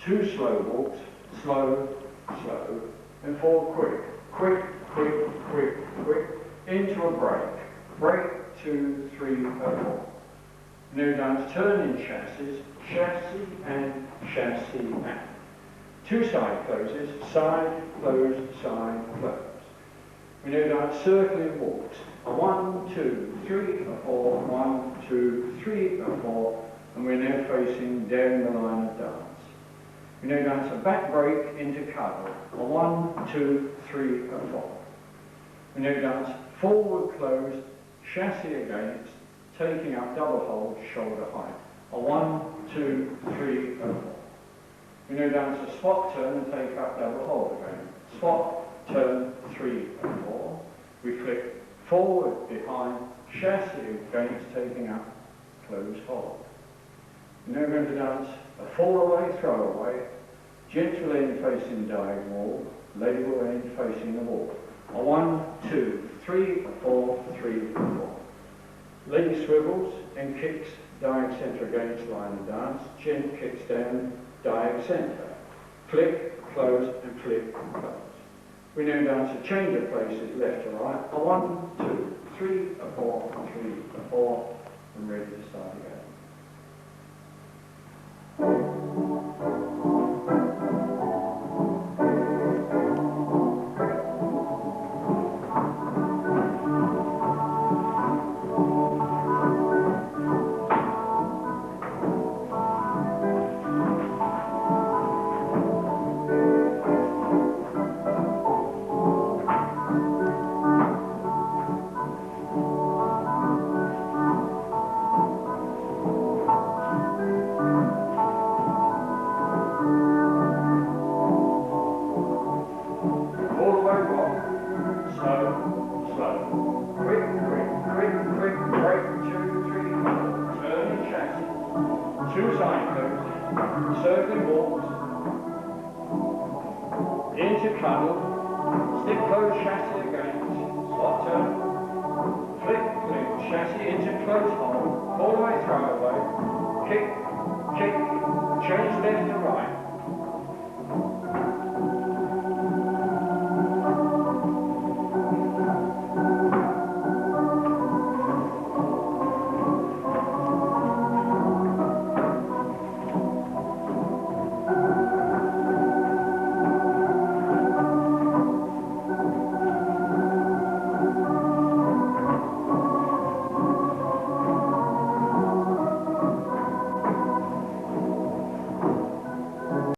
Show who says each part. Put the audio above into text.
Speaker 1: 2 slow walks, slow, slow, and 4 quick. Quick, quick, quick, quick, into a break. Break, 2, 3, 4. New dance turning chassis, chassis and chassis and. 2 side closes, side, close, side, close. We now dance circling walks. A 1, 2, 3, a 4, 1, 2, 3, a 4, and we're now facing down the line of dance. We now dance a back break into cuddle. A 1, 2, 3, a 4. We now dance forward close, chassis against, taking up double hold, shoulder height. A 1, 2, 3, a 4. We now dance a spot turn and take up double hold again. Spot, turn, 3 and 4. We flick forward, behind, chassis against, taking up, close hold. We're now going to dance a fall away, throw away, gentle end facing diagonal wall, label end facing the wall. A 1, 2, 3, a 4, 3, a 4. Leg swivels and kicks, diag centre against line of dance, chin kicks down, diag centre. Flick, close, and flick, close. We now dance a change of places left to right. A 1, 2, 3, a 4, 3, a 4, and ready to start again. Circling walks, into cuddle, stick close chassis against, spot turn, flick, flick, chassis into close hold, all the way throw away, kick, kick, change left to right,